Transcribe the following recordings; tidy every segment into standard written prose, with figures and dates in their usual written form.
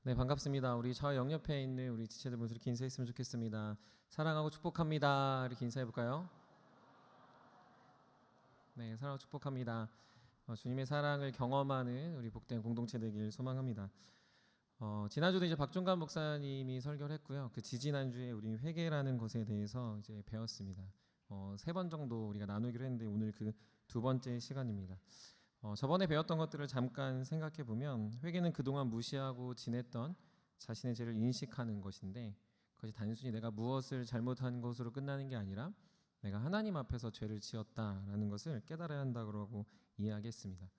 네, 반갑습니다. 우리 저 영옆에 있는 우리 지체들분 이렇게 인사했으면 좋겠습니다. 사랑하고 축복합니다. 이렇게 인사해 볼까요? 네, 사랑하고 축복합니다. 주님의 사랑을 경험하는 우리 복된 공동체 되길 소망합니다. 지난주도 이제 박종관 목사님이 설교를 했고요. 그 지지난주에 우리 회개라는 것에 대해서 이제 배웠습니다. 3번 정도 우리가 나누기로 했는데 오늘 그 2번째 시간입니다. 저번에 배웠던 것들을 잠깐 생각해 보면 회개는 그동안 무시하고 지냈던 자신의 죄를 인식하는 것인데 그것이 단순히 내가 무엇을 잘못한 것으로 끝나는 게 아니라 내가 하나님 앞에서 죄를 지었다라는 것을 깨달아야 한다고 이야기했습니다.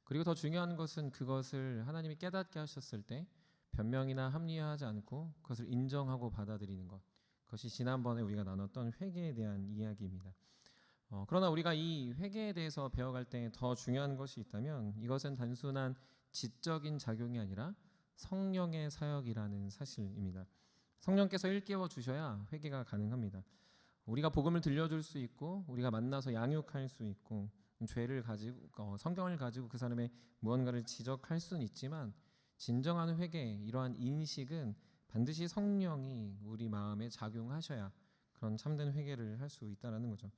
그리고 더 중요한 것은 그것을 하나님이 깨닫게 하셨을 때 변명이나 합리화하지 않고 그것을 인정하고 받아들이는 것, 그것이 지난번에 우리가 나눴던 회개에 대한 이야기입니다. 그러나 우리가 이 회개에 대해서 배워갈 때 더 중요한 것이 있다면 이것은 단순한 지적인 작용이 아니라 성령의 사역이라는 사실입니다. 성령께서 일깨워 주셔야 회개가 가능합니다. 우리가 복음을 들려줄 수 있고 우리가 만나서 양육할 수 있고 죄를 가지고 성경을 가지고 그 사람의 무언가를 지적할 수는 있지만 진정한 회개, 이러한 인식은 반드시 성령이 우리 마음에 작용하셔야 그런 참된 회개를 할 수 있다는 거죠.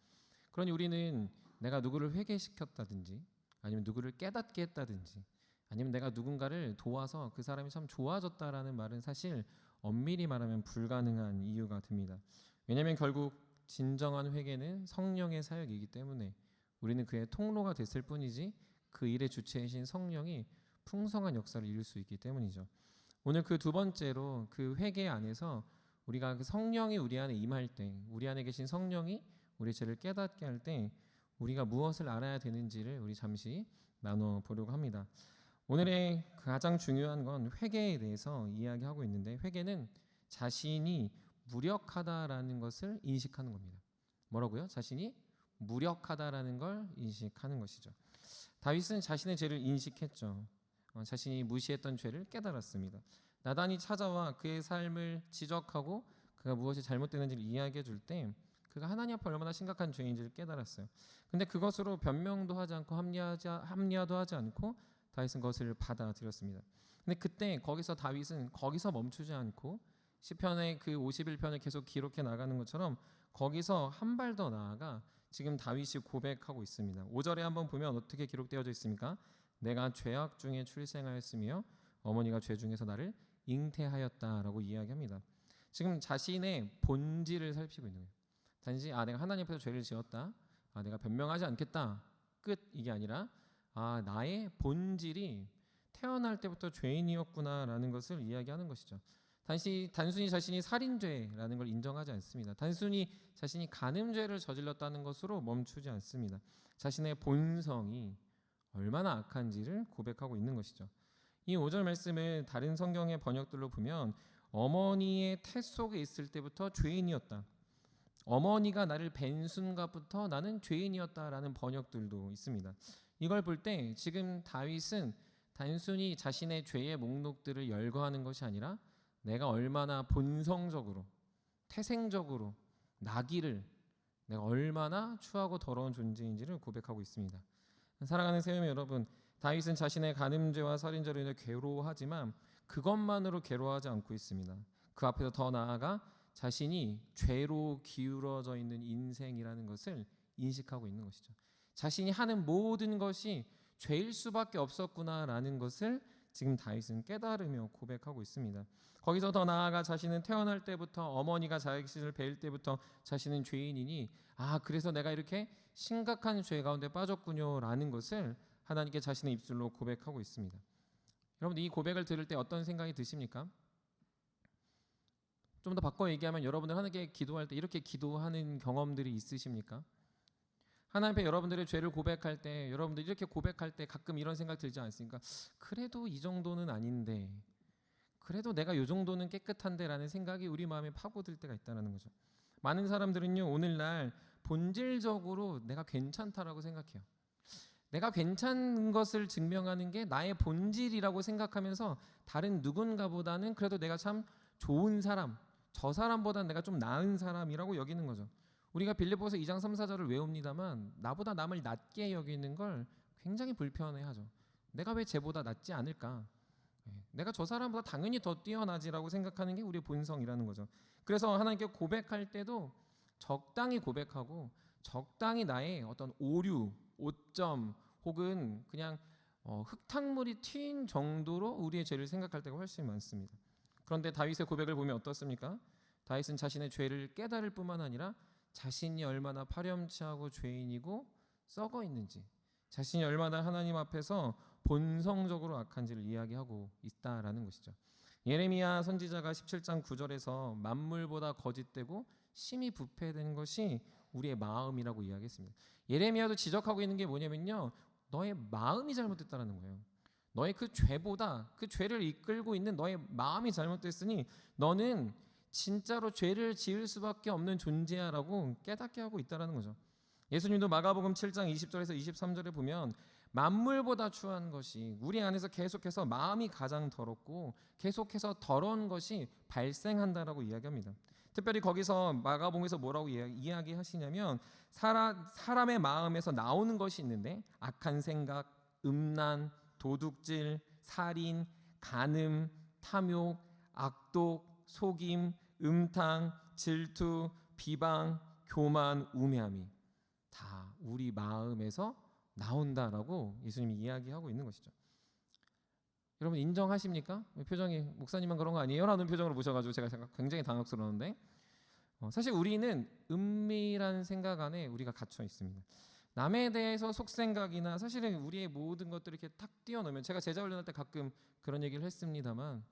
그러니 우리는 내가 누구를 회개시켰다든지 아니면 누구를 깨닫게 했다든지 아니면 내가 누군가를 도와서 그 사람이 참 좋아졌다라는 말은 사실 엄밀히 말하면 불가능한 이유가 됩니다. 왜냐하면 결국 진정한 회개는 성령의 사역이기 때문에 우리는 그의 통로가 됐을 뿐이지 그 일의 주체이신 성령이 풍성한 역사를 이룰 수 있기 때문이죠. 오늘 그 2번째로 그 회개 안에서 우리가 그 성령이 우리 안에 임할 때, 우리 안에 계신 성령이 우리 죄를 깨닫게 할 때 우리가 무엇을 알아야 되는지를 우리 잠시 나눠 보려고 합니다. 오늘의 가장 중요한 건 회개에 대해서 이야기하고 있는데 회개는 자신이 무력하다라는 것을 인식하는 겁니다. 뭐라고요? 자신이 무력하다라는 걸 인식하는 것이죠. 다윗은 자신의 죄를 인식했죠. 자신이 무시했던 죄를 깨달았습니다. 나단이 찾아와 그의 삶을 지적하고 그가 무엇이 잘못되는지를 이야기해 줄 때 그가 하나님 앞에 얼마나 심각한 죄인지를 깨달았어요. 근데 그것으로 변명도 하지 않고 합리화도 하지 않고 다윗은 그것을 받아들였습니다. 근데 그때 거기서 다윗은 거기서 멈추지 않고 시편의 그 51편을 계속 기록해 나가는 것처럼 거기서 한 발 더 나아가 지금 다윗이 고백하고 있습니다. 5절에 한번 보면 어떻게 기록되어져 있습니까? 내가 죄악 중에 출생하였으며 어머니가 죄 중에서 나를 잉태하였다라고 이야기합니다. 지금 자신의 본질을 살피고 있는 거예요. 단지 내가 하나님 앞에서 죄를 지었다. 내가 변명하지 않겠다. 끝. 이게 아니라 나의 본질이 태어날 때부터 죄인이었구나라는 것을 이야기하는 것이죠. 단순히 자신이 살인죄라는 걸 인정하지 않습니다. 단순히 자신이 간음죄를 저질렀다는 것으로 멈추지 않습니다. 자신의 본성이 얼마나 악한지를 고백하고 있는 것이죠. 이 5절 말씀을 다른 성경의 번역들로 보면 어머니의 태 속에 있을 때부터 죄인이었다. 어머니가 나를 뵌 순간부터 나는 죄인이었다라는 번역들도 있습니다. 이걸 볼 때 지금 다윗은 단순히 자신의 죄의 목록들을 열거하는 것이 아니라 내가 얼마나 본성적으로 태생적으로 나기를 내가 얼마나 추하고 더러운 존재인지를 고백하고 있습니다. 사랑하는 세우미 여러분, 다윗은 자신의 간음죄와 살인죄로 인해 괴로워하지만 그것만으로 괴로워하지 않고 있습니다. 그 앞에서 더 나아가 자신이 죄로 기울어져 있는 인생이라는 것을 인식하고 있는 것이죠. 자신이 하는 모든 것이 죄일 수밖에 없었구나라는 것을 지금 다윗은 깨달으며 고백하고 있습니다. 거기서 더 나아가 자신은 태어날 때부터 어머니가 자신을 뵐 때부터 자신은 죄인이니 그래서 내가 이렇게 심각한 죄 가운데 빠졌군요라는 것을 하나님께 자신의 입술로 고백하고 있습니다. 여러분 이 고백을 들을 때 어떤 생각이 드십니까? 좀 더 바꿔 얘기하면 여러분들 하나님께 기도할 때 이렇게 기도하는 경험들이 있으십니까? 하나님 앞에 여러분들의 죄를 고백할 때 여러분들 이렇게 고백할 때 가끔 이런 생각 들지 않습니까? 그래도 이 정도는 아닌데 그래도 내가 이 정도는 깨끗한데 라는 생각이 우리 마음에 파고들 때가 있다는 거죠. 많은 사람들은요 오늘날 본질적으로 내가 괜찮다라고 생각해요. 내가 괜찮은 것을 증명하는 게 나의 본질이라고 생각하면서 다른 누군가보다는 그래도 내가 참 좋은 사람, 저 사람보다는 내가 좀 나은 사람이라고 여기는 거죠. 우리가 빌립보서 2장 3, 4절을 외웁니다만 나보다 남을 낮게 여기는 걸 굉장히 불편해하죠. 내가 왜 쟤보다 낫지 않을까? 내가 저 사람보다 당연히 더 뛰어나지라고 생각하는 게 우리의 본성이라는 거죠. 그래서 하나님께 고백할 때도 적당히 고백하고 적당히 나의 어떤 오류, 오점 혹은 그냥 흙탕물이 튄 정도로 우리의 죄를 생각할 때가 훨씬 많습니다. 그런데 다윗의 고백을 보면 어떻습니까? 다윗은 자신의 죄를 깨달을 뿐만 아니라 자신이 얼마나 파렴치하고 죄인이고 썩어 있는지, 자신이 얼마나 하나님 앞에서 본성적으로 악한지를 이야기하고 있다라는 것이죠. 예레미야 선지자가 17장 9절에서 만물보다 거짓되고 심히 부패된 것이 우리의 마음이라고 이야기했습니다. 예레미야도 지적하고 있는 게 뭐냐면요, 너의 마음이 잘못됐다라는 거예요. 너의 그 죄보다 그 죄를 이끌고 있는 너의 마음이 잘못됐으니 너는 진짜로 죄를 지을 수밖에 없는 존재야라고 깨닫게 하고 있다라는 거죠. 예수님도 마가복음 7장 20절에서 23절에 보면 만물보다 추한 것이 우리 안에서 계속해서 마음이 가장 더럽고 계속해서 더러운 것이 발생한다라고 이야기합니다. 특별히 거기서 마가복음에서 뭐라고 이야기하시냐면 사람의 마음에서 나오는 것이 있는데 악한 생각, 음란, 도둑질, 살인, 간음, 탐욕, 악독, 속임, 음탕, 질투, 비방, 교만, 우매함이 다 우리 마음에서 나온다라고 예수님이 이야기하고 있는 것이죠. 여러분 인정하십니까? 표정이 목사님만 그런 거 아니에요? 라는 표정으로 보셔가지고 제가 굉장히 당혹스러운데 사실 우리는 은밀한 생각 안에 우리가 갇혀 있습니다. 남에 대해서 속생각이나 사실은 우리의 모든 것들을 이렇게 탁 띄워놓으면, 제가 제자 훈련할 때 가끔 그런 얘기를 했습니다만,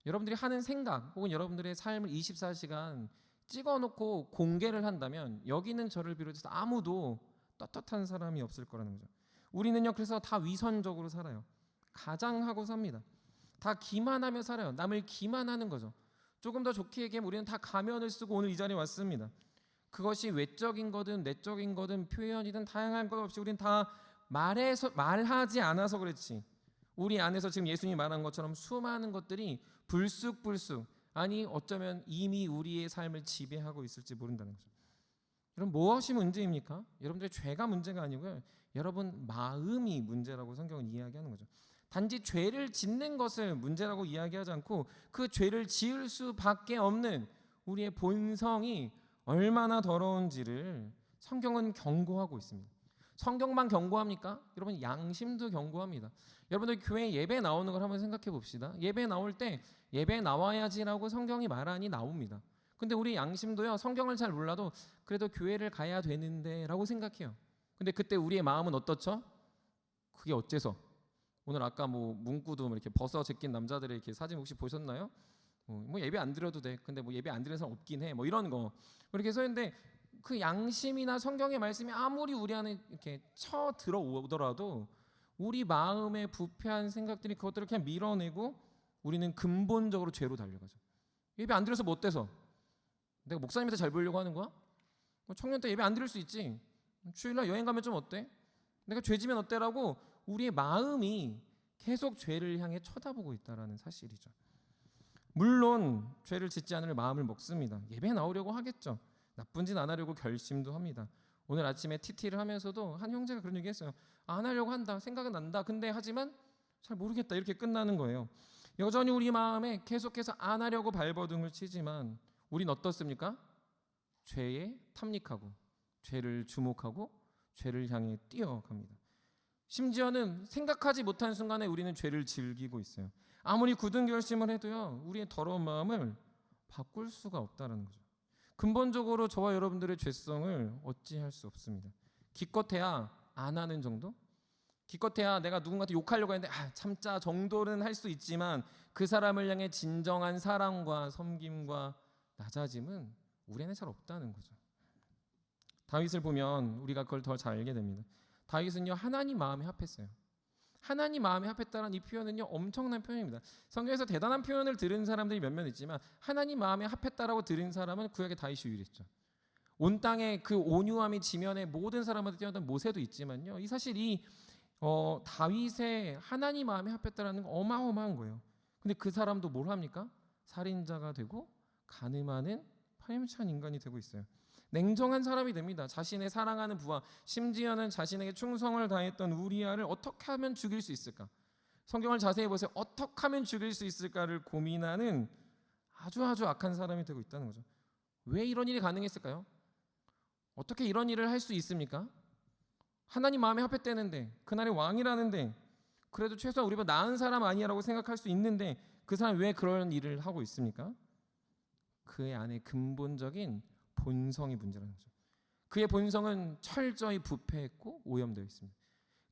여러분들이 하는 생각 혹은 여러분들의 삶을 24시간 찍어놓고 공개를 한다면 여기는 저를 비롯해서 아무도 떳떳한 사람이 없을 거라는 거죠. 우리는요 그래서 다 위선적으로 살아요. 가장하고 삽니다. 다 기만하며 살아요. 남을 기만하는 거죠. 조금 더 좋게 얘기하면 우리는 다 가면을 쓰고 오늘 이 자리에 왔습니다. 그것이 외적인 거든 내적인 거든 표현이든 다양한 것 없이 우리는 다 말하지 않아서 그렇지, 우리 안에서 지금 예수님이 말한 것처럼 수많은 것들이 불쑥불쑥, 아니 어쩌면 이미 우리의 삶을 지배하고 있을지 모른다는 거죠. 여러분 무엇이 문제입니까? 여러분들의 죄가 문제가 아니고요, 여러분 마음이 문제라고 성경은 이야기하는 거죠. 단지 죄를 짓는 것을 문제라고 이야기하지 않고 그 죄를 지을 수밖에 없는 우리의 본성이 얼마나 더러운지를 성경은 경고하고 있습니다. 성경만 경고합니까? 여러분 양심도 경고합니다. 여러분들 교회 예배 나오는 걸 한번 생각해 봅시다. 예배 나올 때 예배 나와야지라고 성경이 말하니 나옵니다. 근데 우리 양심도요, 성경을 잘 몰라도 그래도 교회를 가야 되는데 라고 생각해요. 근데 그때 우리의 마음은 어떻죠? 그게 어째서? 오늘 아까 뭐 문구도 이렇게 벗어 제낀 남자들의 이렇게 사진 혹시 보셨나요? 뭐 예배 안 드려도 돼. 근데 뭐 예배 안 드리는 사람 없긴 해. 뭐 이런 거 이렇게 써 있는데, 그 양심이나 성경의 말씀이 아무리 우리 안에 이렇게 쳐 들어오더라도 우리 마음의 부패한 생각들이 그것들을 그냥 밀어내고 우리는 근본적으로 죄로 달려가죠. 예배 안 드려서 뭐 어때서? 내가 목사님한테 잘 보이려고 하는 거야? 청년 때 예배 안 드릴 수 있지. 주일날 여행 가면 좀 어때? 내가 죄 지면 어때라고 우리의 마음이 계속 죄를 향해 쳐다보고 있다라는 사실이죠. 물론 죄를 짓지 않을 마음을 먹습니다. 예배 나오려고 하겠죠. 나쁜 짓 안 하려고 결심도 합니다. 오늘 아침에 TT를 하면서도 한 형제가 그런 얘기 했어요. 안 하려고 한다, 생각은 난다, 근데 하지만 잘 모르겠다, 이렇게 끝나는 거예요. 여전히 우리 마음에 계속해서 안 하려고 발버둥을 치지만 우린 어떻습니까? 죄에 탐닉하고 죄를 주목하고 죄를 향해 뛰어갑니다. 심지어는 생각하지 못한 순간에 우리는 죄를 즐기고 있어요. 아무리 굳은 결심을 해도요, 우리의 더러운 마음을 바꿀 수가 없다는 거죠. 근본적으로 저와 여러분들의 죄성을 어찌할 수 없습니다. 기껏해야 안 하는 정도? 기껏해야 내가 누군가한테 욕하려고 했는데 참자 정도는 할 수 있지만 그 사람을 향해 진정한 사랑과 섬김과 낮아짐은 우리에는 잘 없다는 거죠. 다윗을 보면 우리가 그걸 더 잘 알게 됩니다. 다윗은요 하나님 마음에 합했어요. 하나님 마음에 합했다는 이 표현은요 엄청난 표현입니다. 성경에서 대단한 표현을 들은 사람들이 몇몇 있지만 하나님 마음에 합했다라고 들은 사람은 구약의 다윗이 유일했죠. 온 땅에 그 온유함이 지면에 모든 사람한테 뛰어난 모세도 있지만요, 이 사실 이 다윗의 하나님 마음에 합했다라는 건 어마어마한 거예요. 근데 그 사람도 뭘 합니까? 살인자가 되고 간음하는 파렴치한 인간이 되고 있어요. 냉정한 사람이 됩니다. 자신의 사랑하는 부하, 심지어는 자신에게 충성을 다했던 우리아를 어떻게 하면 죽일 수 있을까? 성경을 자세히 보세요. 어떻게 하면 죽일 수 있을까를 고민하는 아주 악한 사람이 되고 있다는 거죠. 왜 이런 일이 가능했을까요? 어떻게 이런 일을 할 수 있습니까? 하나님 마음에 합했다는데, 그날의 왕이라는데, 그래도 최소한 우리보다 나은 사람 아니라고 생각할 수 있는데 그 사람이 왜 그런 일을 하고 있습니까? 그의 안에 근본적인 본성이 문제라는 거죠. 그의 본성은 철저히 부패했고 오염되어 있습니다.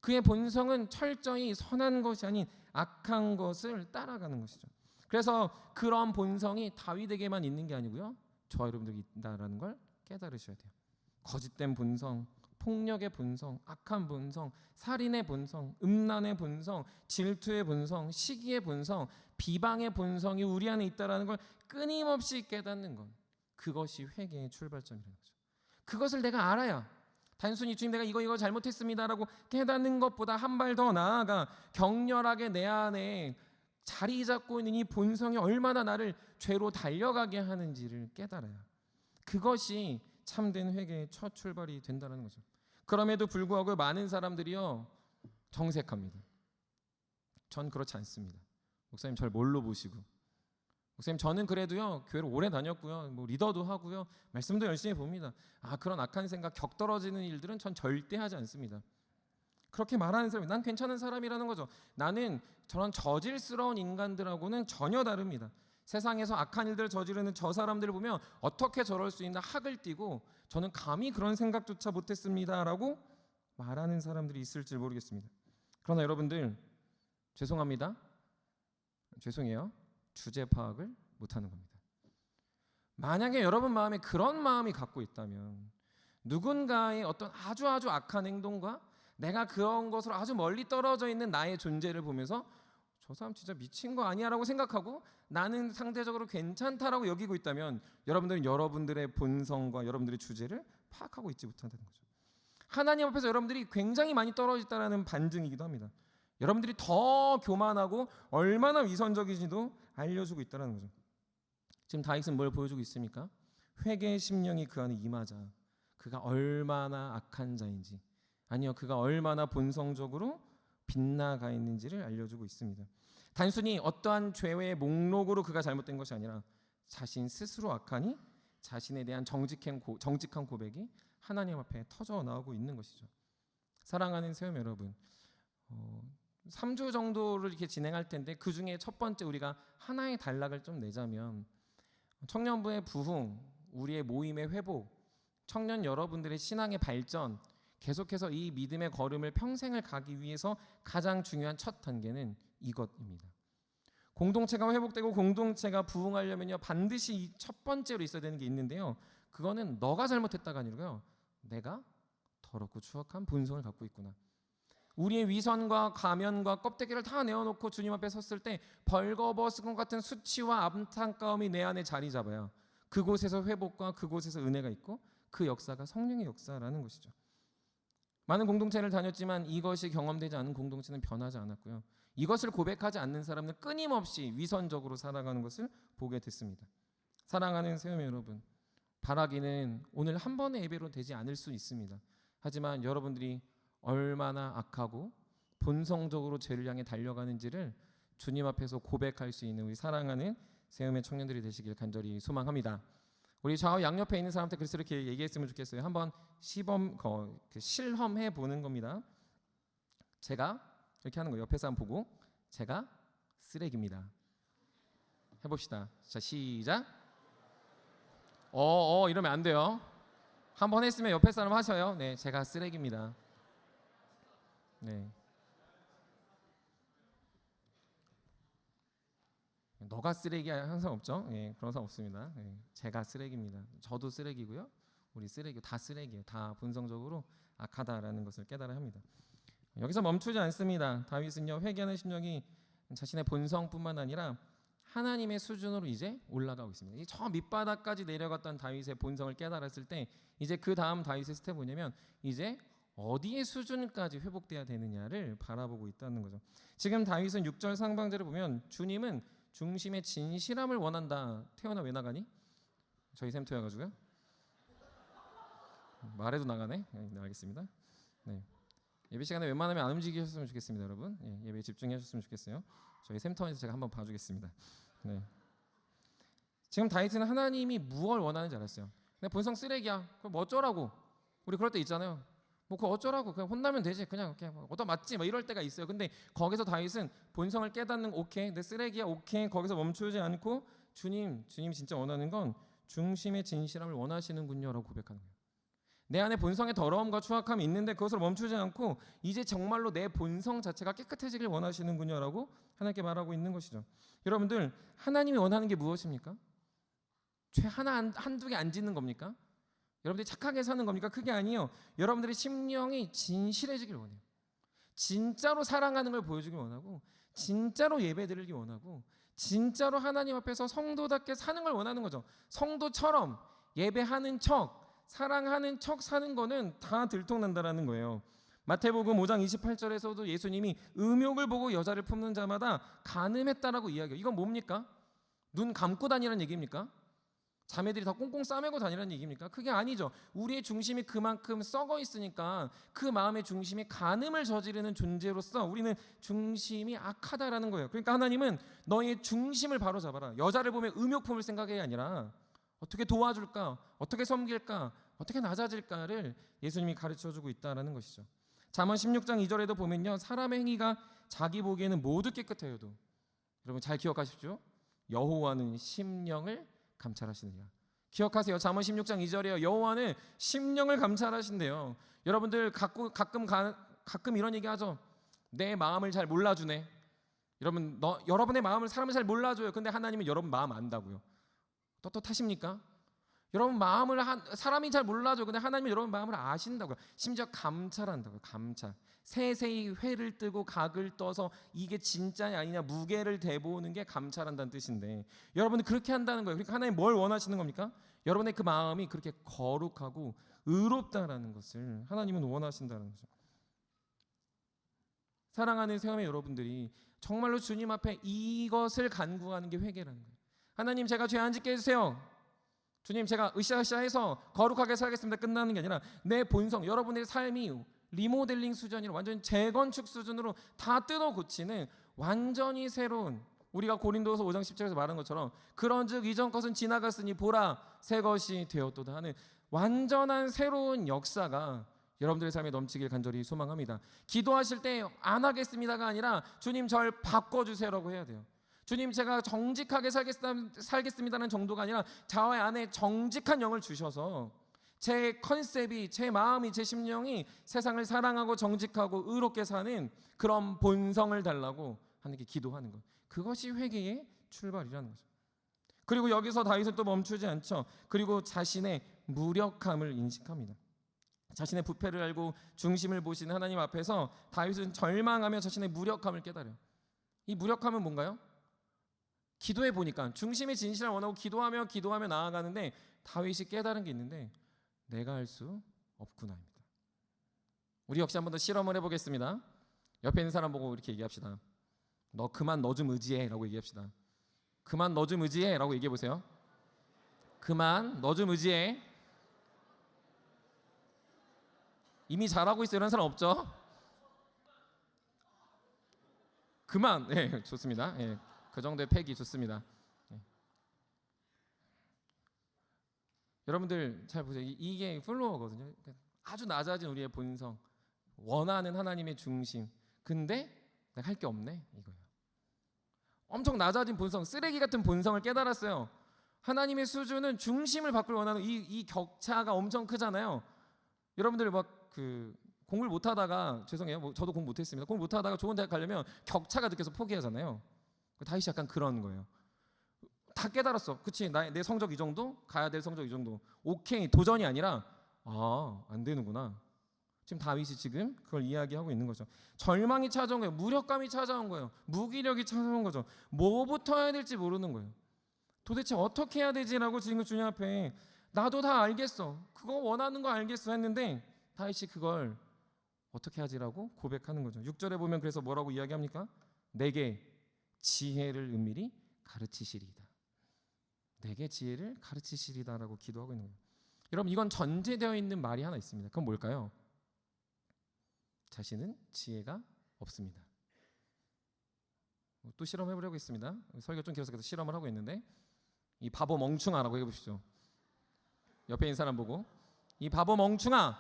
그의 본성은 철저히 선한 것이 아닌 악한 것을 따라가는 것이죠. 그래서 그런 본성이 다윗에게만 있는 게 아니고요, 저와 여러분들이 있다라는 걸 깨달으셔야 돼요. 거짓된 본성, 폭력의 본성, 악한 본성, 살인의 본성, 음란의 본성, 질투의 본성, 시기의 본성, 비방의 본성이 우리 안에 있다라는 걸 끊임없이 깨닫는 것, 그것이 회개의 출발점이라는 거죠. 그것을 내가 알아야, 단순히 주님 내가 이거 잘못했습니다라고 깨닫는 것보다 한 발 더 나아가 격렬하게 내 안에 자리 잡고 있는 이 본성이 얼마나 나를 죄로 달려가게 하는지를 깨달아야, 그것이 참된 회개의 첫 출발이 된다는 거죠. 그럼에도 불구하고 많은 사람들이요 정색합니다. 전 그렇지 않습니다. 목사님 절 뭘로 보시고, 목사님 저는 그래도요 교회를 오래 다녔고요, 뭐 리더도 하고요, 말씀도 열심히 봅니다. 그런 악한 생각, 격 떨어지는 일들은 전 절대 하지 않습니다. 그렇게 말하는 사람이, 난 괜찮은 사람이라는 거죠. 나는 저런 저질스러운 인간들하고는 전혀 다릅니다. 세상에서 악한 일들을 저지르는 저 사람들을 보면 어떻게 저럴 수 있나 학을 띠고, 저는 감히 그런 생각조차 못했습니다라고 말하는 사람들이 있을지 모르겠습니다. 그러나 여러분들 죄송합니다. 죄송해요. 주제 파악을 못하는 겁니다. 만약에 여러분 마음에 그런 마음이 갖고 있다면, 누군가의 어떤 아주 악한 행동과 내가 그런 것으로 아주 멀리 떨어져 있는 나의 존재를 보면서 저 사람 진짜 미친 거 아니야 라고 생각하고 나는 상대적으로 괜찮다라고 여기고 있다면, 여러분들은 여러분들의 본성과 여러분들의 주제를 파악하고 있지 못한다는 거죠. 하나님 앞에서 여러분들이 굉장히 많이 떨어졌다는 반증이기도 합니다. 여러분들이 더 교만하고 얼마나 위선적인지도 알려주고 있다는 거죠. 지금 다윗은 뭘 보여주고 있습니까? 회개의 심령이 그 안에 임하자 그가 얼마나 악한 자인지, 아니요 그가 얼마나 본성적으로 빗나가 있는지를 알려주고 있습니다. 단순히 어떠한 죄의 목록으로 그가 잘못된 것이 아니라 자신 스스로 악하니 자신에 대한 정직한 고백이 하나님 앞에 터져 나오고 있는 것이죠. 사랑하는 세움 여러분, 3주 정도를 이렇게 진행할 텐데, 그 중에 첫 번째 우리가 하나의 단락을 좀 내자면, 청년부의 부흥, 우리의 모임의 회복, 청년 여러분들의 신앙의 발전, 계속해서 이 믿음의 걸음을 평생을 가기 위해서 가장 중요한 첫 단계는 이것입니다. 공동체가 회복되고 공동체가 부흥하려면요 반드시 이 첫 번째로 있어야 되는 게 있는데요, 그거는 너가 잘못했다가 아니고요, 내가 더럽고 추악한 본성을 갖고 있구나. 우리의 위선과 가면과 껍데기를 다 내어놓고 주님 앞에 섰을 때 벌거벗은 것 같은 수치와 안타까움이 내 안에 자리 잡아야 그곳에서 회복과 그곳에서 은혜가 있고, 그 역사가 성령의 역사라는 것이죠. 많은 공동체를 다녔지만 이것이 경험되지 않은 공동체는 변하지 않았고요, 이것을 고백하지 않는 사람은 끊임없이 위선적으로 살아가는 것을 보게 됐습니다. 사랑하는 세움 여러분, 바라기는 오늘 한 번의 예배로 되지 않을 수 있습니다. 하지만 여러분들이 얼마나 악하고 본성적으로 죄를 향해 달려가는지를 주님 앞에서 고백할 수 있는 우리 사랑하는 세움의 청년들이 되시길 간절히 소망합니다. 우리 좌우 양옆에 있는 사람한테 그래서 이렇게 얘기했으면 좋겠어요. 한번 실험해 보는 겁니다. 제가 이렇게 하는 거예요. 옆에 사람 보고 제가 쓰레기입니다. 해봅시다. 자, 시작. 이러면 안 돼요. 한번 했으면 옆에 사람 하셔요. 네, 제가 쓰레기입니다. 네. 너가 쓰레기야 항상 없죠? 예, 그런 사람 없습니다. 예, 제가 쓰레기입니다. 저도 쓰레기고요. 우리 쓰레기 다 쓰레기예요. 다 본성적으로 악하다라는 것을 깨달아야 합니다. 여기서 멈추지 않습니다. 다윗은요 회개하는 심령이 자신의 본성뿐만 아니라 하나님의 수준으로 이제 올라가고 있습니다. 저 밑바닥까지 내려갔던 다윗의 본성을 깨달았을 때 이제 그 다음 다윗의 스텝은 뭐냐면 이제 어디의 수준까지 회복돼야 되느냐를 바라보고 있다는 거죠. 지금 다윗은 6절 상반절을 보면 주님은 중심의 진실함을 원한다. 태어나 왜 나가니? 저희 샘 태워가지고요. 말해도 나가네. 네, 알겠습니다. 네. 예배 시간에 웬만하면 안 움직이셨으면 좋겠습니다, 여러분. 예, 예배에 집중해 주셨으면 좋겠어요. 저희 샘터에서 제가 한번 봐주겠습니다. 네. 지금 다윗은 하나님이 무엇을 원하는지 알았어요. 내 본성 쓰레기야. 그럼 뭐 어쩌라고? 우리 그럴 때 있잖아요. 뭐 그거 어쩌라고? 그냥 혼나면 되지. 그냥 얻어 맞지. 뭐 이럴 때가 있어요. 근데 거기서 다윗은 본성을 깨닫는 오케이, 내 쓰레기야 오케이. 거기서 멈추지 않고 주님 진짜 원하는 건 중심의 진실함을 원하시는군요라고 고백하는 거예요. 내 안에 본성의 더러움과 추악함이 있는데 그것을 멈추지 않고 이제 정말로 내 본성 자체가 깨끗해지길 원하시는군요라고 하나님께 말하고 있는 것이죠. 여러분들 하나님이 원하는 게 무엇입니까? 죄 하나 한두 개 안 짓는 겁니까? 여러분들이 착하게 사는 겁니까? 그게 아니에요. 여러분들의 심령이 진실해지길 원해요. 진짜로 사랑하는 걸 보여주길 원하고 진짜로 예배드리길 원하고 진짜로 하나님 앞에서 성도답게 사는 걸 원하는 거죠. 성도처럼 예배하는 척 사랑하는 척 사는 거는 다 들통난다라는 거예요. 마태복음 5장 28절에서도 예수님이 음욕을 보고 여자를 품는 자마다 간음했다라고 이야기해요. 이건 뭡니까? 눈 감고 다니라는 얘기입니까? 자매들이 다 꽁꽁 싸매고 다니라는 얘기입니까? 그게 아니죠. 우리의 중심이 그만큼 썩어 있으니까 그 마음의 중심이 간음을 저지르는 존재로서 우리는 중심이 악하다라는 거예요. 그러니까 하나님은 너의 중심을 바로잡아라. 여자를 보면 음욕 품을 생각이 아니라 어떻게 도와줄까? 어떻게 섬길까? 어떻게 낮아질까를 예수님이 가르쳐주고 있다는 것이죠. 잠언 16장 2절에도 보면요, 사람의 행위가 자기 보기에는 모두 깨끗해요도 여러분 잘 기억하십시오. 여호와는 심령을 감찰하시느냐. 기억하세요. 잠언 16장 2절에요. 여호와는 심령을 감찰하신대요. 여러분들 가끔 이런 얘기 하죠. 내 마음을 잘 몰라주네. 여러분의 마음을 사람이 잘 몰라줘요. 근데 하나님은 여러분 마음 안다고요. 떳떳하십니까? 여러분 마음을 사람이 잘 몰라줘. 근데 하나님은 여러분 마음을 아신다고요. 심지어 감찰한다고요. 감찰. 세세히 회를 뜨고 각을 떠서 이게 진짜냐 아니냐 무게를 대보는 게 감찰한다는 뜻인데 여러분이 그렇게 한다는 거예요. 그러니까 하나님 뭘 원하시는 겁니까? 여러분의 그 마음이 그렇게 거룩하고 의롭다라는 것을 하나님은 원하신다는 거죠. 사랑하는 새롬의 여러분들이 정말로 주님 앞에 이것을 간구하는 게 회개라는 거예요. 하나님 제가 죄 안 짓게 해주세요. 주님 제가 으쌰으쌰해서 거룩하게 살겠습니다. 끝나는 게 아니라 내 본성 여러분의 삶이 리모델링 수준이라 완전히 재건축 수준으로 다 뜯어 고치는 완전히 새로운 우리가 고린도서 5장 10절에서 말한 것처럼 그런즉 이전 것은 지나갔으니 보라 새 것이 되었도다 하는 완전한 새로운 역사가 여러분들의 삶에 넘치길 간절히 소망합니다. 기도하실 때 안 하겠습니다가 아니라 주님 절 바꿔주세요라고 해야 돼요. 주님 제가 정직하게 살겠습니다는 정도가 아니라 자아의 안에 정직한 영을 주셔서 제 컨셉이 제 마음이 제 심령이 세상을 사랑하고 정직하고 의롭게 사는 그런 본성을 달라고 하나님께 기도하는 것. 그것이 회개의 출발이라는 거죠. 그리고 여기서 다윗은 또 멈추지 않죠. 그리고 자신의 무력함을 인식합니다. 자신의 부패를 알고 중심을 보시는 하나님 앞에서 다윗은 절망하며 자신의 무력함을 깨달아요. 이 무력함은 뭔가요? 기도해 보니까 중심의 진실을 원하고 기도하며 나아가는데 다윗이 깨달은 게 있는데 내가 할 수 없구나입니다. 우리 역시 한 번 더 실험을 해보겠습니다. 옆에 있는 사람 보고 이렇게 얘기합시다. 너 그만 너 좀 의지해 라고 얘기합시다. 그만 너 좀 의지해 라고 얘기해 보세요. 그만 너 좀 의지해. 이미 잘하고 있어 이런 사람 없죠? 그만. 네, 좋습니다. 네, 그 정도의 팩이 좋습니다. 네. 여러분들 잘 보세요. 이게 플로어거든요. 아주 낮아진 우리의 본성, 원하는 하나님의 중심. 근데 내가 할 게 없네 이거예요. 엄청 낮아진 본성, 쓰레기 같은 본성을 깨달았어요. 하나님의 수준은 중심을 바꿀 원하는 이 격차가 엄청 크잖아요. 여러분들 막 공부를 못하다가 죄송해요. 저도 공부 못했습니다. 공부 못하다가 좋은 대학 가려면 격차가 느껴서 포기하잖아요. 다윗이 약간 그런 거예요. 다 깨달았어. 그치? 내 성적 이 정도? 가야 될 성적 이 정도. 오케이. 도전이 아니라 안 되는구나. 지금 다윗이 지금 그걸 이야기하고 있는 거죠. 절망이 찾아온 거예요. 무력감이 찾아온 거예요. 무기력이 찾아온 거죠. 뭐부터 해야 될지 모르는 거예요. 도대체 어떻게 해야 되지라고 지금 주님 앞에 나도 다 알겠어. 그거 원하는 거 알겠어 했는데 다윗이 그걸 어떻게 하지라고 고백하는 거죠. 6절에 보면 그래서 뭐라고 이야기합니까? 내게 지혜를 은밀히 가르치시리이다. 내게 지혜를 가르치시리다라고 기도하고 있는 거예요. 여러분 이건 전제되어 있는 말이 하나 있습니다. 그건 뭘까요? 자신은 지혜가 없습니다. 또 실험해 보려고 했습니다. 설교 좀 길어서 계속 실험을 하고 있는데, 이 바보 멍충아라고 해보십시오. 옆에 있는 사람 보고, 이 바보 멍충아,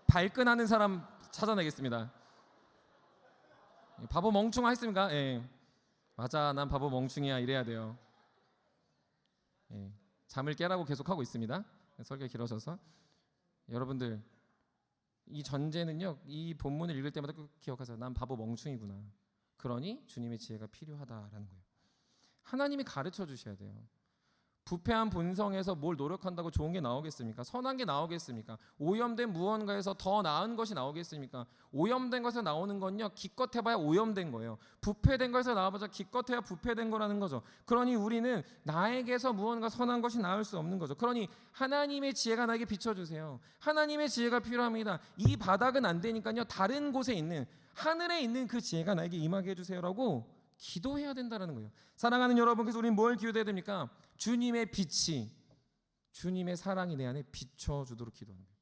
발끈하는 사람 찾아내겠습니다. 바보 멍충아 했습니까? 예. 맞아, 난 바보 멍충이야, 이래야 돼요. 예. 잠을 깨라고 계속하고 있습니다. 설교 길어져서. 여러분들, 이 전제는요, 이 본문을 읽을 때마다 꼭 기억하세요. 난 바보 멍충이구나. 그러니 주님의 지혜가 필요하다라는 거예요. 하나님이 가르쳐 주셔야 돼요. 부패한 본성에서 뭘 노력한다고 좋은 게 나오겠습니까? 선한 게 나오겠습니까? 오염된 무언가에서 더 나은 것이 나오겠습니까? 오염된 것에서 나오는 건요, 기껏 해봐야 오염된 거예요. 부패된 것에서 나와봐야 기껏 해야 부패된 거라는 거죠. 그러니 우리는 나에게서 무언가 선한 것이 나올 수 없는 거죠. 그러니 하나님의 지혜가 나에게 비춰주세요. 하나님의 지혜가 필요합니다. 이 바닥은 안 되니까요, 다른 곳에 있는, 하늘에 있는 그 지혜가 나에게 임하게 해주세요라고 기도해야 된다는 거예요. 사랑하는 여러분, 그래서 우리는 뭘 기도해야 됩니까? 주님의 빛이, 주님의 사랑이 내 안에 비춰주도록 기도하는 거예요.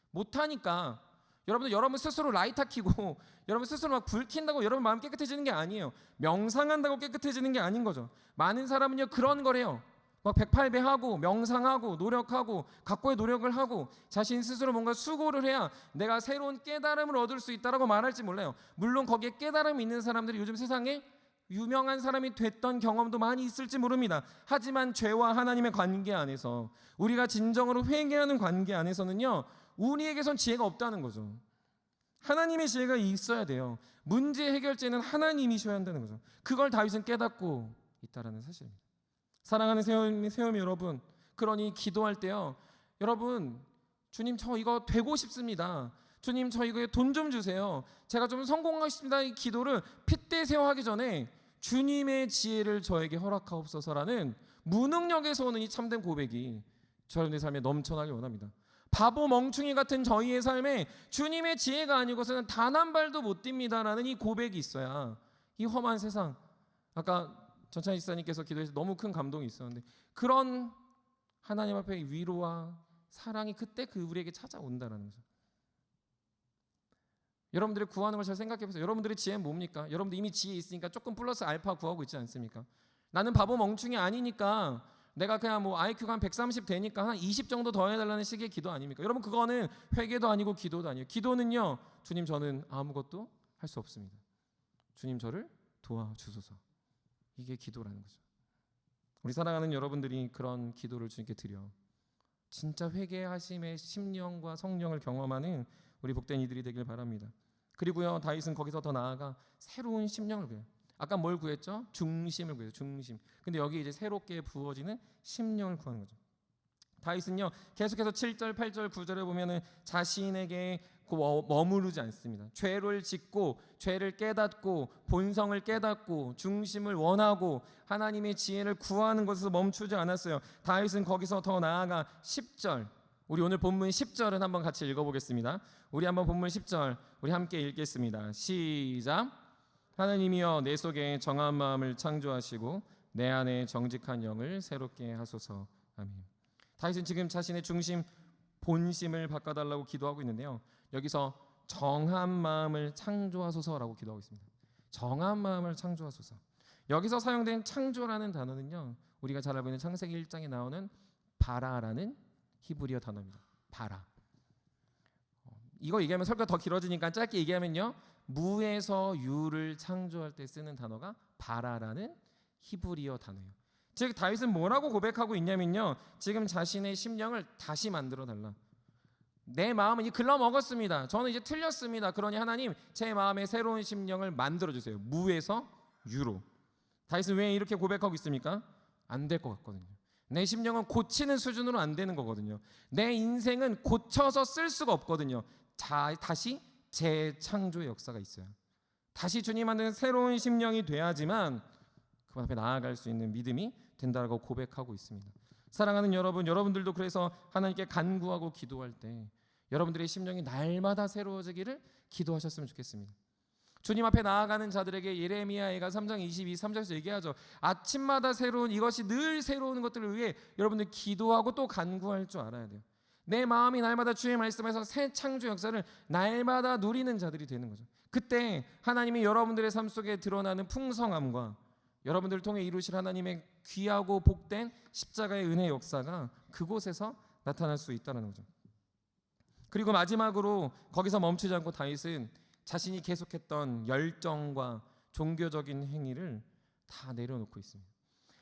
못하니까 여러분 스스로 라이터 켜고 여러분 스스로 막 불 킨다고 여러분 마음 깨끗해지는 게 아니에요. 명상한다고 깨끗해지는 게 아닌 거죠. 많은 사람은요, 그런 거래요. 막 108배 하고 명상하고 노력하고 각고의 노력을 하고 자신 스스로 뭔가 수고를 해야 내가 새로운 깨달음을 얻을 수 있다라고 말할지 몰라요. 물론 거기에 깨달음이 있는 사람들이 요즘 세상에 유명한 사람이 됐던 경험도 많이 있을지 모릅니다. 하지만 죄와 하나님의 관계 안에서, 우리가 진정으로 회개하는 관계 안에서는요, 우리에게선 지혜가 없다는 거죠. 하나님의 지혜가 있어야 돼요. 문제 해결제는 하나님이셔야 한다는 거죠. 그걸 다윗은 깨닫고 있다라는 사실입니다. 사랑하는 세움이 여러분, 그러니 기도할 때요, 여러분, 주님 저 이거 되고 싶습니다. 주님 저 이거에 돈 좀 주세요. 제가 좀 성공하고 싶습니다. 이 기도를 핏대세워 하기 전에 주님의 지혜를 저에게 허락하옵소서라는 무능력에서 오는 이 참된 고백이 저의 삶에 넘쳐나길 원합니다. 바보 멍충이 같은 저희의 삶에 주님의 지혜가 아니고서는 단 한 발도 못 뜁니다라는 이 고백이 있어야 이 험한 세상, 아까 전찬희 지사님께서 기도해서 너무 큰 감동이 있었는데, 그런 하나님 앞에 위로와 사랑이 그때 우리에게 찾아온다는 거죠. 여러분들이 구하는 걸 잘 생각해 보세요. 여러분들의 지혜는 뭡니까? 여러분들 이미 지혜 있으니까 조금 플러스 알파 구하고 있지 않습니까? 나는 바보 멍충이 아니니까 내가 그냥 뭐 IQ가 한 130 되니까 한 20 정도 더 해달라는 식의 기도 아닙니까? 여러분, 그거는 회개도 아니고 기도도 아니에요. 기도는요, 주님 저는 아무것도 할 수 없습니다. 주님 저를 도와주소서. 이게 기도라는 거죠. 우리 사랑하는 여러분들이 그런 기도를 주님께 드려 진짜 회개하심의 심령과 성령을 경험하는 우리 복된 이들이 되길 바랍니다. 그리고요, 다윗은 거기서 더 나아가 새로운 심령을 구해요. 아까 뭘 구했죠? 중심을 구해요. 중심. 근데 여기 이제 새롭게 부어지는 심령을 구하는 거죠. 다윗은요, 계속해서 7절, 8절, 9절에 보면은 자신에게 머무르지 않습니다. 죄를 짓고 죄를 깨닫고 본성을 깨닫고 중심을 원하고 하나님의 지혜를 구하는 것에서 멈추지 않았어요. 다윗은 거기서 더 나아가 10절, 우리 오늘 본문 10절은 한번 같이 읽어보겠습니다. 우리 한번 본문 10절 우리 함께 읽겠습니다. 시작. 하나님이여 내 속에 정한 마음을 창조하시고 내 안에 정직한 영을 새롭게 하소서. 아멘. 다윗은 지금 자신의 중심 본심을 바꿔달라고 기도하고 있는데요, 여기서 정한 마음을 창조하소서라고 기도하고 있습니다. 정한 마음을 창조하소서. 여기서 사용된 창조라는 단어는요, 우리가 잘 알고 있는 창세기 1장에 나오는 바라라는 히브리어 단어입니다. 바라. 이거 얘기하면 설교가 더 길어지니까 짧게 얘기하면요, 무에서 유를 창조할 때 쓰는 단어가 바라라는 히브리어 단어예요. 즉 다윗은 뭐라고 고백하고 있냐면요, 지금 자신의 심령을 다시 만들어 달라. 내 마음은 이제 글러먹었습니다. 저는 이제 틀렸습니다. 그러니 하나님 제 마음에 새로운 심령을 만들어 주세요. 무에서 유로. 다윗은 왜 이렇게 고백하고 있습니까? 안 될 것 같거든요. 내 심령은 고치는 수준으로 안 되는 거거든요. 내 인생은 고쳐서 쓸 수가 없거든요. 다시 재창조의 역사가 있어요. 다시 주님 만드는 새로운 심령이 돼야지만 그 앞에 나아갈 수 있는 믿음이 된다고 고백하고 있습니다. 사랑하는 여러분, 여러분들도 그래서 하나님께 간구하고 기도할 때 여러분들의 심령이 날마다 새로워지기를 기도하셨으면 좋겠습니다. 주님 앞에 나아가는 자들에게 예레미야가 3장 22, 3절에서 얘기하죠. 아침마다 새로운, 이것이 늘 새로운 것들을 위해 여러분들 기도하고 또 간구할 줄 알아야 돼요. 내 마음이 날마다 주의 말씀에서 새 창조 역사를 날마다 누리는 자들이 되는 거죠. 그때 하나님이 여러분들의 삶 속에 드러나는 풍성함과 여러분들을 통해 이루실 하나님의 귀하고 복된 십자가의 은혜의 역사가 그곳에서 나타날 수 있다는 거죠. 그리고 마지막으로 거기서 멈추지 않고 다윗은 자신이 계속했던 열정과 종교적인 행위를 다 내려놓고 있습니다.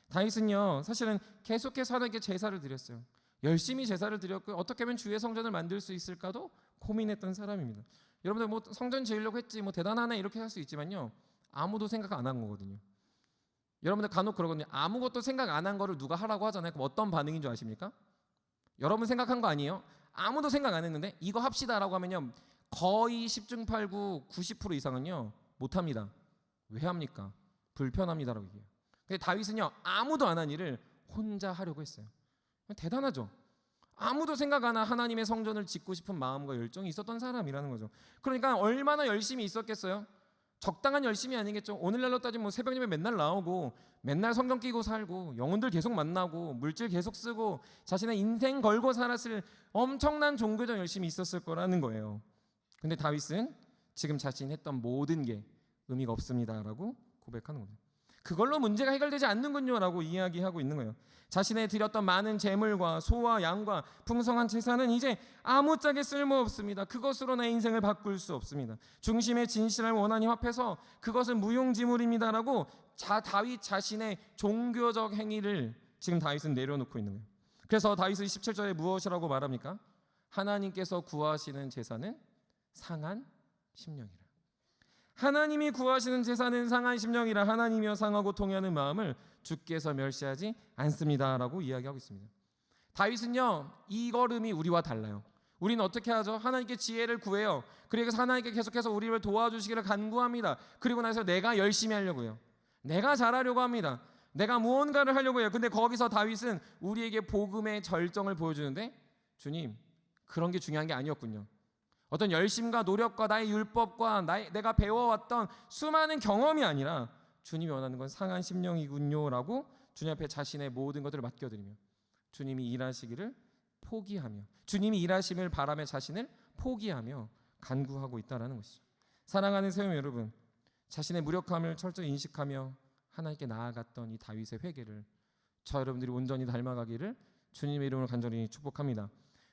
다윗은요, 사실은 계속해서 하나님께 제사를 드렸어요. 열심히 제사를 드렸고 어떻게 하면 주의 성전을 만들 수 있을까도 고민했던 사람입니다. 여러분들 뭐 성전 지으려고 했지 뭐 대단하네 이렇게 할 수 있지만요, 아무도 생각 안 한 거거든요. 여러분들 간혹 그러거든요. 아무것도 생각 안 한 거를 누가 하라고 하잖아요. 그럼 어떤 반응인 줄 아십니까? 여러분 생각한 거 아니에요? 아무도 생각 안 했는데 이거 합시다라고 하면요, 거의 10중 8구 90% 이상은요 못합니다. 왜 합니까? 불편합니다라고 얘기해요. 근데 다윗은요, 아무도 안 한 일을 혼자 하려고 했어요. 대단하죠. 아무도 생각 안 한 하나님의 성전을 짓고 싶은 마음과 열정이 있었던 사람이라는 거죠. 그러니까 얼마나 열심히 있었겠어요? 적당한 열심이 아니겠죠. 오늘날로 따지면 뭐 새벽 예배 맨날 나오고 맨날 성경 끼고 살고 영혼들 계속 만나고 물질 계속 쓰고 자신의 인생 걸고 살았을 엄청난 종교적 열심이 있었을 거라는 거예요. 근데 다윗은 지금 자신이 했던 모든 게 의미가 없습니다라고 고백하는 거예요. 그걸로 문제가 해결되지 않는군요라고 이야기하고 있는 거예요. 자신의 드렸던 많은 재물과 소와 양과 풍성한 재산은 이제 아무짝에 쓸모없습니다. 그것으로 내 인생을 바꿀 수 없습니다. 중심의 진실을 원한히 합해서 그것은 무용지물입니다라고 다윗 자신의 종교적 행위를 지금 다윗은 내려놓고 있는 거예요. 그래서 다윗은 17절에 무엇이라고 말합니까? 하나님께서 구하시는 제사는 상한 심령이라. 하나님이 구하시는 제사는 상한 심령이라. 하나님이여 상하고 통회하는 마음을 주께서 멸시하지 않습니다라고 이야기하고 있습니다. 다윗은요, 이 걸음이 우리와 달라요. 우리는 어떻게 하죠? 하나님께 지혜를 구해요. 그래서 하나님께 계속해서 우리를 도와주시기를 간구합니다. 그리고 나서 내가 열심히 하려고 해요. 내가 잘하려고 합니다. 내가 무언가를 하려고 해요. 근데 거기서 다윗은 우리에게 복음의 절정을 보여주는데, 주님, 그런 게 중요한 게 아니었군요. 어떤 열심과 노력과 나의 율법과 내가 배워왔던 수많은 경험이 아니라 주님이 원하는 건 상한 심령이군요라고 주님 앞에 자신의 모든 것들을 맡겨드리며 주님이 일하시기를 포기하며 주님이 일하심을 바라며 자신을 포기하며 간구하고 있다는 것이죠. 사랑하는 세움 여러분, 자신의 무력함을 철저히 인식하며 하나님께 나아갔던 이 다윗의 회개를 저 여러분들이 온전히 닮아가기를 주님의 이름으로 간절히 축복합니다.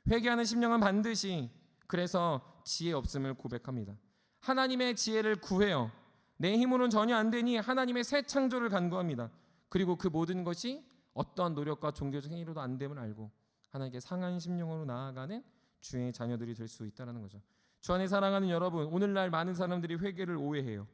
회개하는 심령은 반드시 그래서 지혜 없음을 고백합니다. 하나님의 지혜를 구해요. 내 힘으로는 전혀 안 되니 하나님의 새 창조를 간구합니다. 그리고 그 모든 것이 어떠한 노력과 종교적 행위로도 안 됨을 알고 하나님께 상한 심령으로 나아가는 주의 자녀들이 될 수 있다는 거죠. 주 안에 사랑하는 여러분, 오늘날 많은 사람들이 회개를 오해해요.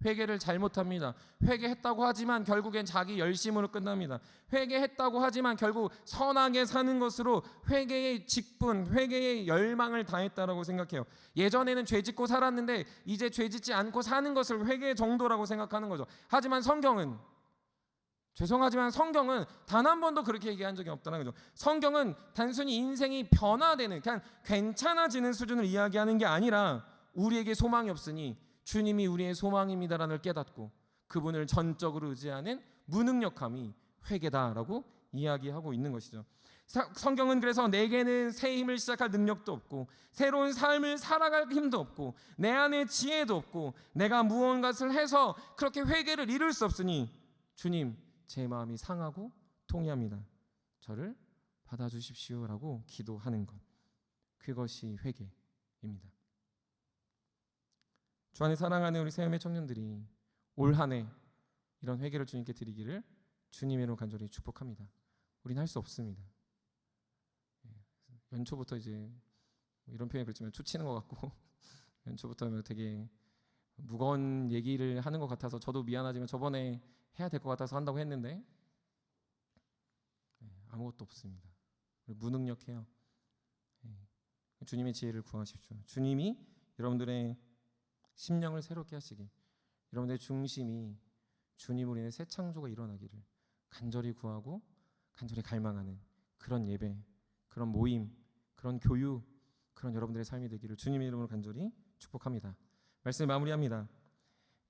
회개를 잘못합니다. 회개했다고 하지만 결국엔 자기 열심으로 끝납니다. 회개했다고 하지만 결국 선하게 사는 것으로 회개의 직분, 회개의 열망을 다했다라고 생각해요. 예전에는 죄 짓고 살았는데 이제 죄 짓지 않고 사는 것을 회개의 정도라고 생각하는 거죠. 하지만 성경은, 죄송하지만 성경은 단 한 번도 그렇게 얘기한 적이 없다는 거죠. 성경은 단순히 인생이 변화되는, 그냥 괜찮아지는 수준을 이야기하는 게 아니라 우리에게 소망이 없으니 주님이 우리의 소망입니다라는 걸 깨닫고 그분을 전적으로 의지하는 무능력함이 회개다라고 이야기하고 있는 것이죠. 성경은 그래서 내게는 새 힘을 시작할 능력도 없고 새로운 삶을 살아갈 힘도 없고 내 안에 지혜도 없고 내가 무언가를 해서 그렇게 회개를 이룰 수 없으니 주님, 제 마음이 상하고 통해합니다. 저를 받아주십시오라고 기도하는 것, 그것이 회개입니다. 주 안에 사랑하는 우리 세움의 청년들이 올 한 해 이런 회개를 주님께 드리기를 주님의 이름으로 간절히 축복합니다. 우리는 할 수 없습니다. 연초부터 이제 이런 표현이 그렇지만 초치는 것 같고 연초부터 되게 무거운 얘기를 하는 것 같아서 저도 미안하지만 저번에 해야 될 것 같아서 한다고 했는데 아무것도 없습니다. 무능력해요. 주님의 지혜를 구하십시오. 주님이 여러분들의 심령을 새롭게 하시기, 여러분들의 중심이 주님으로 인해 새 창조가 일어나기를 간절히 구하고 간절히 갈망하는 그런 예배, 그런 모임, 그런 교육, 그런 여러분들의 삶이 되기를 주님의 이름으로 간절히 축복합니다. 말씀 마무리합니다.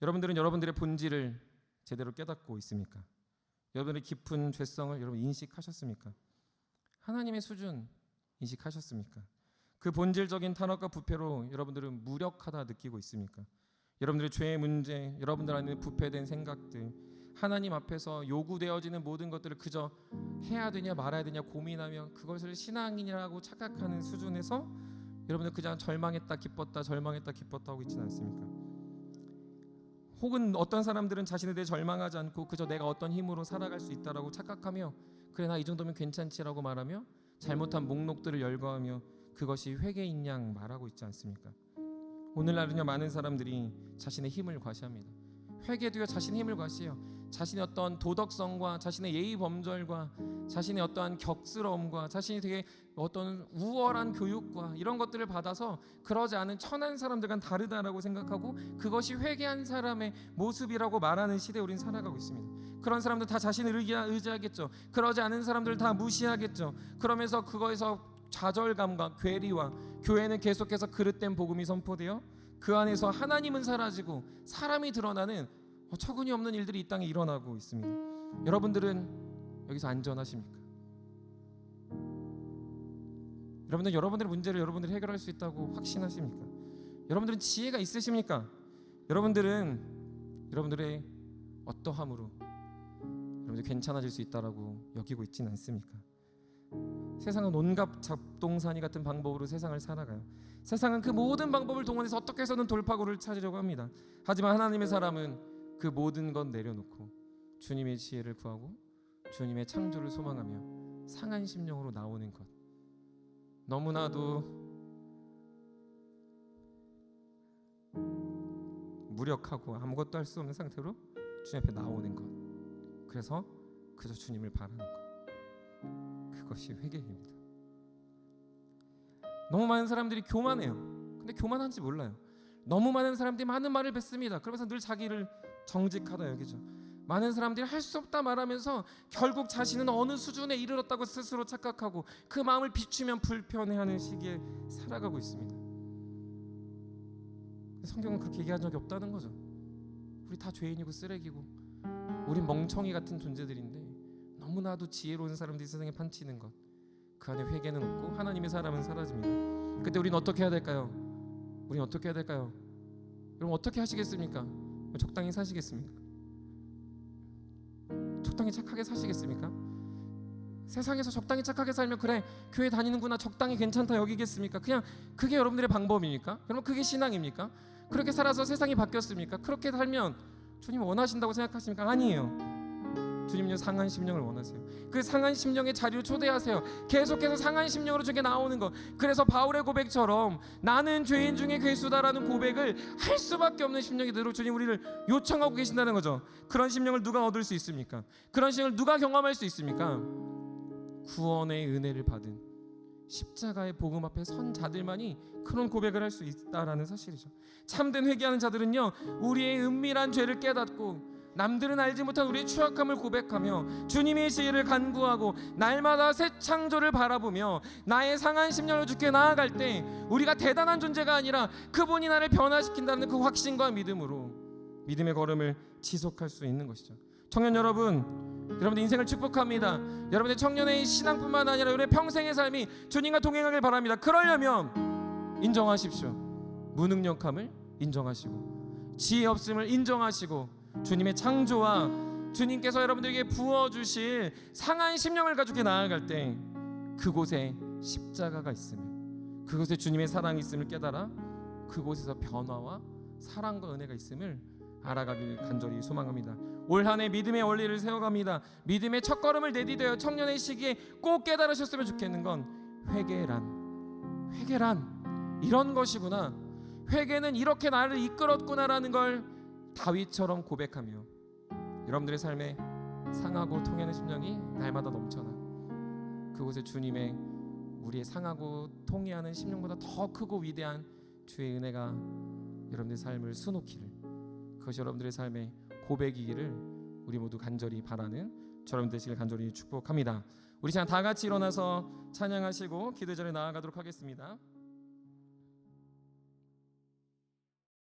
여러분들은 여러분들의 본질을 제대로 깨닫고 있습니까? 여러분들의 깊은 죄성을 여러분 인식하셨습니까? 하나님의 수준, 인식하셨습니까? 그 본질적인 탄압과 부패로 여러분들은 무력하다 느끼고 있습니까? 여러분들의 죄의 문제, 여러분들 안에 부패된 생각들, 하나님 앞에서 요구되어지는 모든 것들을 그저 해야 되냐 말아야 되냐 고민하며 그것을 신앙이라고 착각하는 수준에서 여러분들 그냥 절망했다 기뻤다 절망했다 기뻤다 하고 있지는 않습니까? 혹은 어떤 사람들은 자신에 대해 절망하지 않고 그저 내가 어떤 힘으로 살아갈 수 있다라고 착각하며 그래 나 이 정도면 괜찮지라고 말하며 잘못한 목록들을 열거하며 그것이 회개인 양 말하고 있지 않습니까? 오늘날은요 많은 사람들이 자신의 힘을 과시합니다. 회개도요 자신의 힘을 과시해요. 자신의 어떤 도덕성과 자신의 예의 범절과 자신의 어떠한 격스러움과 자신이 되게 어떤 우월한 교육과 이런 것들을 받아서 그러지 않은 천한 사람들과는 다르다라고 생각하고 그것이 회개한 사람의 모습이라고 말하는 시대에 우리는 살아가고 있습니다. 그런 사람들 다 자신을 의지하겠죠. 그러지 않은 사람들 다 무시하겠죠. 그러면서 그거에서 좌절감과 괴리와 교회는 계속해서 그릇된 복음이 선포되어 그 안에서 하나님은 사라지고 사람이 드러나는 처근이 없는 일들이 이 땅에 일어나고 있습니다. 여러분들은 여기서 안전하십니까? 여러분들의 문제를 여러분들이 해결할 수 있다고 확신하십니까? 여러분들은 지혜가 있으십니까? 여러분들의 어떠함으로 여러분들 괜찮아질 수 있다라고 여기고 있지는 않습니까? 세상은 온갖 잡동사니 같은 방법으로 세상을 살아가요. 세상은 그 모든 방법을 동원해서 어떻게 해서든 돌파구를 찾으려고 합니다. 하지만 하나님의 사람은 그 모든 것 내려놓고 주님의 지혜를 구하고 주님의 창조를 소망하며 상한 심령으로 나오는 것, 너무나도 무력하고 아무것도 할 수 없는 상태로 주님 앞에 나오는 것, 그래서 그저 주님을 바라는 것, 그것이 회개입니다. 너무 많은 사람들이 교만해요. 근데 교만한지 몰라요. 너무 많은 사람들이 많은 말을 뱉습니다. 그러면서 늘 자기를 정직하다 여기죠. 많은 사람들이 할 수 없다 말하면서 결국 자신은 어느 수준에 이르렀다고 스스로 착각하고 그 마음을 비추면 불편해하는 시기에 살아가고 있습니다. 성경은 그렇게 얘기한 적이 없다는 거죠. 우리 다 죄인이고 쓰레기고 우린 멍청이 같은 존재들인데 너무나도 지혜로운 사람들이 세상에 판치는 것, 그 안에 회개는 없고 하나님의 사람은 사라집니다. 그때 우리는 어떻게 해야 될까요? 우리는 어떻게 해야 될까요? 여러분 어떻게 하시겠습니까? 적당히 사시겠습니까? 적당히 착하게 사시겠습니까? 세상에서 적당히 착하게 살면 그래 교회 다니는구나 적당히 괜찮다 여기겠습니까? 그냥 그게 여러분들의 방법입니까? 그럼 그게 신앙입니까? 그렇게 살아서 세상이 바뀌었습니까? 그렇게 살면 주님 원하신다고 생각하십니까? 아니에요. 주님은요 상한 심령을 원하세요. 그 상한 심령의 자리로 초대하세요. 계속해서 상한 심령으로 저게 나오는 것. 그래서 바울의 고백처럼 나는 죄인 중에 괴수다라는 고백을 할 수밖에 없는 심령이 되도록 주님 우리를 요청하고 계신다는 거죠. 그런 심령을 누가 얻을 수 있습니까? 그런 심령을 누가 경험할 수 있습니까? 구원의 은혜를 받은 십자가의 복음 앞에 선 자들만이 그런 고백을 할 수 있다라는 사실이죠. 참된 회개하는 자들은요 우리의 은밀한 죄를 깨닫고 남들은 알지 못한 우리의 추악함을 고백하며 주님의 지혜를 간구하고 날마다 새 창조를 바라보며 나의 상한 심령을 주께 나아갈 때 우리가 대단한 존재가 아니라 그분이 나를 변화시킨다는 그 확신과 믿음으로 믿음의 걸음을 지속할 수 있는 것이죠. 청년 여러분들 인생을 축복합니다. 여러분의 청년의 신앙뿐만 아니라 여러분의 평생의 삶이 주님과 동행하길 바랍니다. 그러려면 인정하십시오. 무능력함을 인정하시고 지혜 없음을 인정하시고 주님의 창조와 주님께서 여러분들에게 부어주실 상한 심령을 가지고 나아갈 때 그곳에 십자가가 있음을, 그곳에 주님의 사랑이 있음을 깨달아 그곳에서 변화와 사랑과 은혜가 있음을 알아가길 간절히 소망합니다. 올 한 해 믿음의 원리를 세워갑니다. 믿음의 첫걸음을 내디뎌요. 청년의 시기에 꼭 깨달으셨으면 좋겠는 건 회개란 이런 것이구나, 회개는 이렇게 나를 이끌었구나라는 걸 다윗처럼 고백하며 여러분들의 삶에 상하고 통하는 심령이 날마다 넘쳐나 그곳에 주님의 우리의 상하고 통해하는 심령보다 더 크고 위대한 주의 은혜가 여러분들의 삶을 수놓기를, 그것이 여러분들의 삶의 고백이기를 우리 모두 간절히 바라는 저러분 되시길 간절히 축복합니다. 우리 다 같이 일어나서 찬양하시고 기도 전에 나아가도록 하겠습니다.